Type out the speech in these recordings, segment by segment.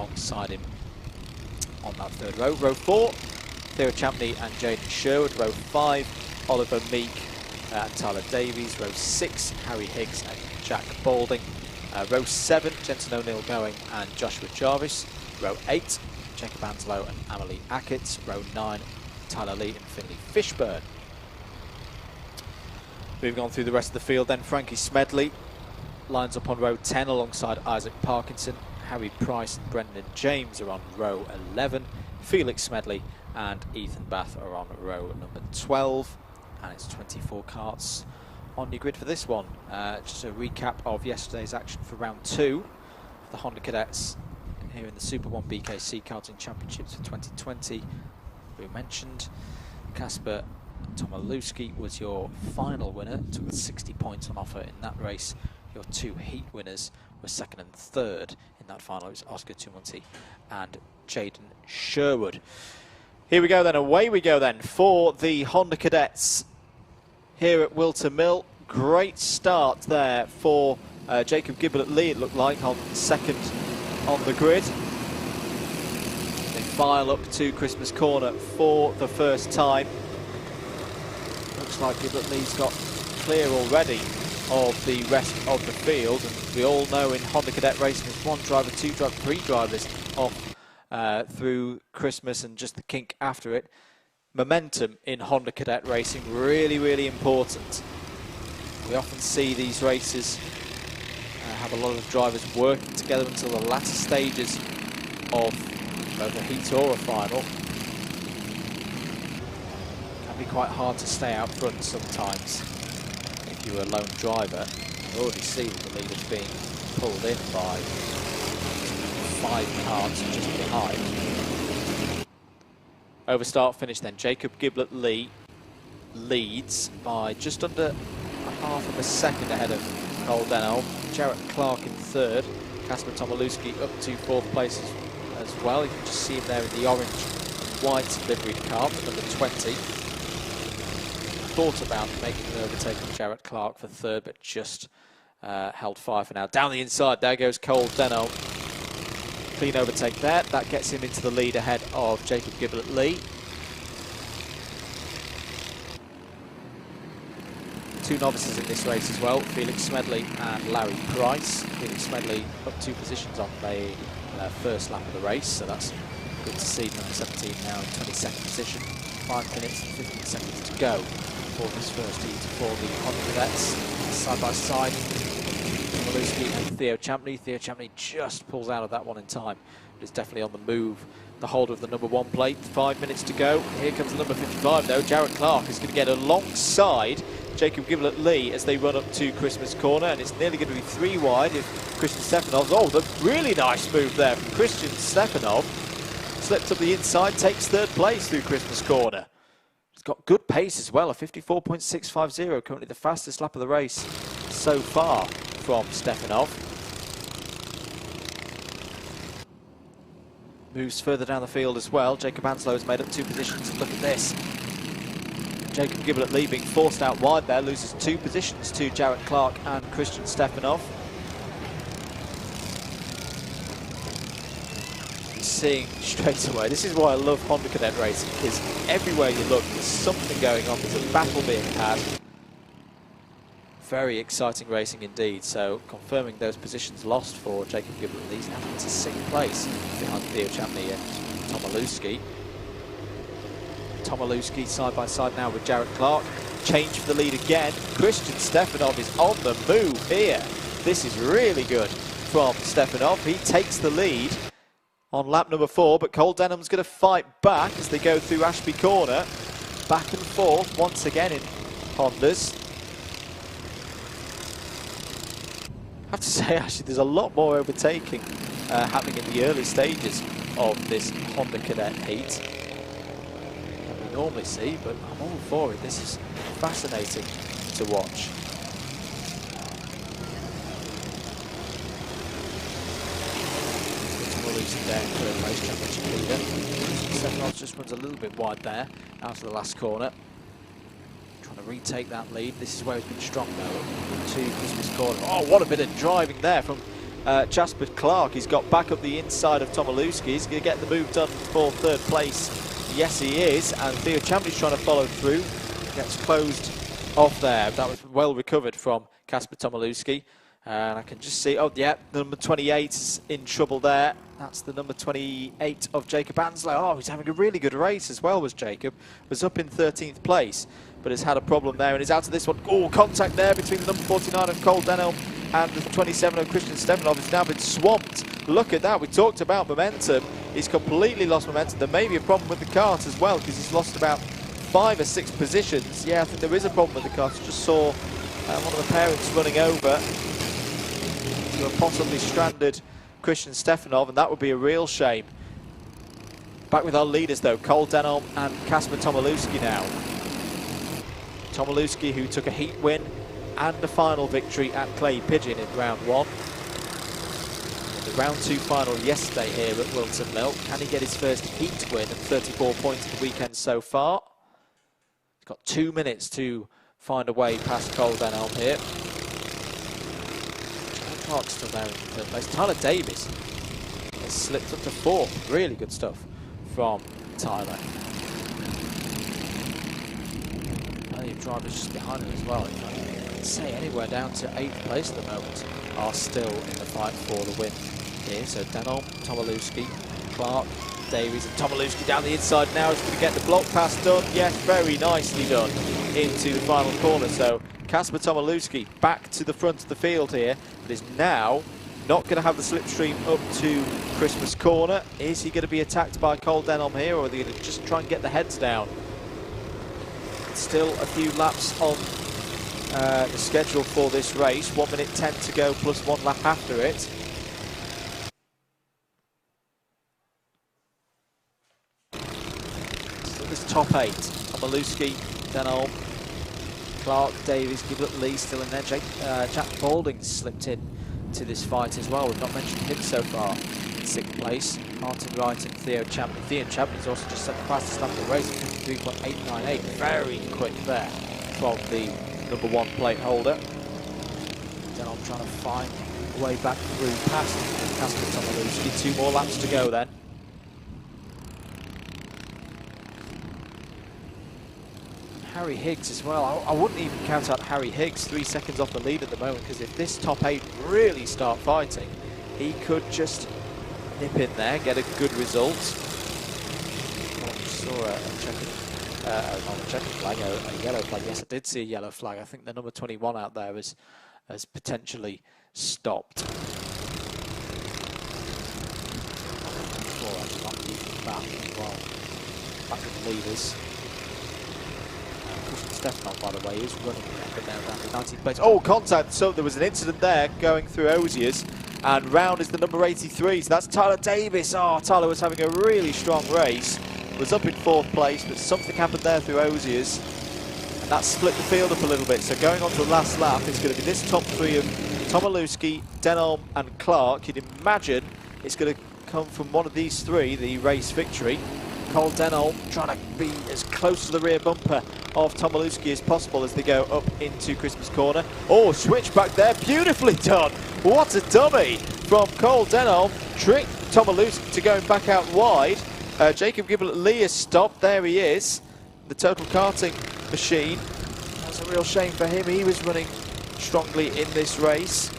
alongside him on that third row. Row 4, Theo Champney and Jaden Sherwood. Row 5, Oliver Meek and Tyler Davies. Row 6, Harry Higgs and Jack Balding. Row 7, Jensen O'Neill-Going and Joshua Jarvis. Row 8, Jacob Anslow and Amelie Ackett. Row 9, Tyler Lee and Finley Fishburne. Moving on through the rest of the field then, Frankie Smedley lines up on row 10 alongside Isaac Parkinson. Harry Price and Brendan James are on row 11. Felix Smedley and Ethan Bath are on row number 12. And it's 24 carts on your grid for this one. Just a recap of yesterday's action for round 2 of the Honda Cadets here in the SuperOne BKC Karting Championships for 2020. We mentioned Kacper Tomalewski was your final winner, took 60 points on offer in that race. Your 2 heat winners were 2nd and 3rd in that final. It was Oscar Tumunti and Jaden Sherwood. Here we go then, away we go then for the Honda Cadets here at Whilton Mill. Great start there for Jacob Giblett-Lee, it looked like, on 2nd on the grid. They file up to Christmas Corner for the first time. Looks like Giblett-Lee's got clear already of the rest of the field, and we all know in Honda Cadet racing there's 1 driver, 2 driver, 3 drivers off through Christmas and just the kink after it. Momentum in Honda Cadet racing really, really important. We often see these races have a lot of drivers working together until the latter stages of a heat or a final. Can be quite hard to stay out front sometimes if you're a lone driver. You already see that the leader's being pulled in by 5 carts just behind. Over start finish then, Jacob Giblett-Lee leads by just under half of a second ahead of Cole Denholm. Jarrett Clark in 3rd, Kacper Tomalewski up to 4th place as well. You can just see him there in the orange and white liveried car, number 20. Thought about making an overtake on Jarrett Clark for 3rd, but just held fire for now. Down the inside, there goes Cole Denholm. Clean overtake there. That gets him into the lead ahead of Jacob Giblett-Lee. 2 novices in this race as well, Felix Smedley and Larry Price. Felix Smedley up 2 positions on the first lap of the race, so that's good to see. Number 17 now in 22nd position. 5 minutes and 15 seconds to go for this first heat for the Honda Cadets. Side by side, Tomalewski and Theo Champney. Theo Champney just pulls out of that one in time, but it's definitely on the move. The holder of the number 1 plate. 5 minutes to go. Here comes the number 55 though. Jarrett Clark is going to get alongside Jacob Giblett-Lee as they run up to Christmas Corner, and it's nearly going to be 3 wide if Christian Stefanov. Oh, the really nice move there from Christian Stefanov. Slipped up the inside, takes 3rd place through Christmas Corner. He's got good pace as well, a 54.650, currently the fastest lap of the race so far from Stefanov. Moves further down the field as well. Jacob Anslow has made up 2 positions, and look at this. Jacob Giblett-Lee being forced out wide there, loses 2 positions to Jarrett Clark and Christian Stefanov. Seeing straight away, this is why I love Honda Cadet racing, because everywhere you look there's something going on, there's a battle being had. Very exciting racing indeed, so confirming those positions lost for Jacob Giblett-Lee. He's now into 6th place behind Theo Champney and Tomalewski. Tomalewski side by side now with Jarrett Clark. Change for the lead again. Christian Stefanov is on the move here. This is really good from Stefanov. He takes the lead on lap number 4, but Cole Denham's going to fight back as they go through Ashby Corner. Back and forth once again in Hondas. I have to say, actually, there's a lot more overtaking happening in the early stages of this Honda Cadet heat than we normally see, but I'm all for it. This is fascinating to watch. Losing down third place championship leader. Stefanov just runs a little bit wide there, out of the last corner. Trying to retake that lead. This is where he's been strong though. To Christmas Corner. Oh, what a bit of driving there from Jasper Clark. He's got back up the inside of Tomalewski. He's going to get the move done for third place. Yes, he is. And Theo Champney's trying to follow through. Gets closed off there. That was well recovered from Kacper Tomalewski. And I can just see, oh yeah, number 28 is in trouble there. That's the number 28 of Jacob Anslow. Oh, he's having a really good race as well, was Jacob. Was up in 13th place, but has had a problem there and is out of this one. Oh, contact there between the number 49 of Cole Denholm and the 27 of Christian Stefanov. Has now been swamped. Look at that. We talked about momentum. He's completely lost momentum. There may be a problem with the kart as well, because he's lost about 5 or 6 positions. Yeah, I think there is a problem with the kart. I just saw one of the parents running over to a possibly stranded Christian Stefanov, and that would be a real shame. Back with our leaders though, Cole Denholm and Kacper Tomalewski now. Tomalewski, who took a heat win and a final victory at Clay Pigeon in round 1. In the round 2 final yesterday here at Whilton Mill. Can he get his first heat win and 34 points in the weekend so far? He's got 2 minutes to find a way past Cole Denholm here. Clark's still there in third place. Tyler Davis has slipped up to 4th. Really good stuff from Tyler. Plenty of drivers just behind him as well. I'd say anywhere down to 8th place at the moment are still in the fight for the win here. So Denholm, Tomalewski, Clark, Davies, and Tomalewski down the inside now is going to get the block pass done. Yes, very nicely done into the final corner. So Kacper Tomalewski back to the front of the field here, but is now not going to have the slipstream up to Christmas corner. Is he going to be attacked by Cole Denholm here, or are they going to just try and get the heads down? Still a few laps on the schedule for this race. 1 minute 10 to go plus 1 lap after it. So this top 8, Tomalewski, Denholm, Clark, Davies, Gibbet, Lee still in there. Jack Balding slipped in to this fight as well. We've not mentioned him so far. In 6th place, Martin Wright and Theo Champney. Theo Champney's also just set the fastest lap of the race at 53.898. Very quick there from the number 1 plate holder. Then I'm trying to find a way back through past Kacper Tomalewski. 2 more laps to go then. Harry Higgs as well. I wouldn't even count out Harry Higgs, 3 seconds off the lead at the moment, because if this top 8 really start fighting, he could just nip in there, get a good result. I saw not a checkered flag, a yellow flag. Yes, I did see a yellow flag. I think the number 21 out there has potentially stopped. Back with the leaders. Stefanov, by the way, is running down to 19th place. Oh, contact! So there was an incident there going through Osiers, and round is the number 83. So that's Tyler Davis. Oh, Tyler was having a really strong race. Was up in 4th place, but something happened there through Osiers, and that split the field up a little bit. So going on to the last lap, it's going to be this top 3 of Tomalewski, Denholm, and Clark. You'd imagine it's going to come from one of these 3, the race victory. Cole Denholm trying to be as close to the rear bumper of Tomalewski as possible as they go up into Christmas corner. Oh, switch back there, beautifully done. What a dummy from Cole Denholm. Tricked Tomalewski to going back out wide. Jacob Gibbet-Lee has stopped, there he is. The total karting machine. That's a real shame for him, he was running strongly in this race.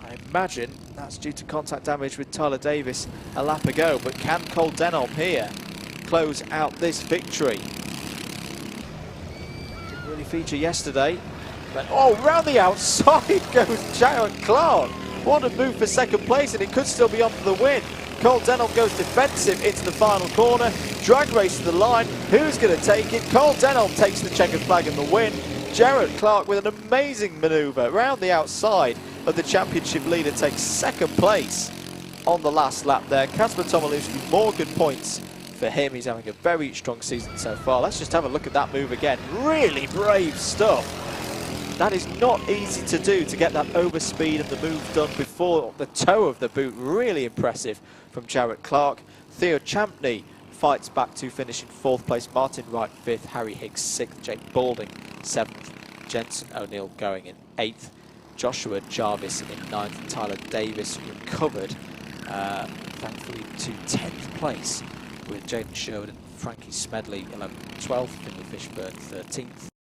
I imagine that's due to contact damage with Tyler Davis a lap ago, but can Cole Denholm here close out this victory? Didn't really feature yesterday, but oh, round the outside goes Jared Clark. What a move for 2nd place, and it could still be on for the win. Cole Denholm goes defensive into the final corner, drag race to the line. Who's going to take it? Cole Denholm takes the checkered flag and the win. Jared Clark with an amazing manoeuvre round the outside of the championship leader, takes 2nd place on the last lap there. Kacper Tomalewski, more good points for him. He's having a very strong season so far. Let's just have a look at that move again. Really brave stuff. That is not easy to do, to get that overspeed and the move done before the toe of the boot. Really impressive from Jared Clark. Theo Champney fights back to finish in 4th place. Martin Wright 5th, Harry Higgs 6th, Jake Balding 7th, Jensen O'Neill going in 8th. Joshua Jarvis in 9th. Tyler Davis recovered, thankfully, to 10th place, with Jaden Sherwood and Frankie Smedley 11th, 12th, Finley Fishburne 13th.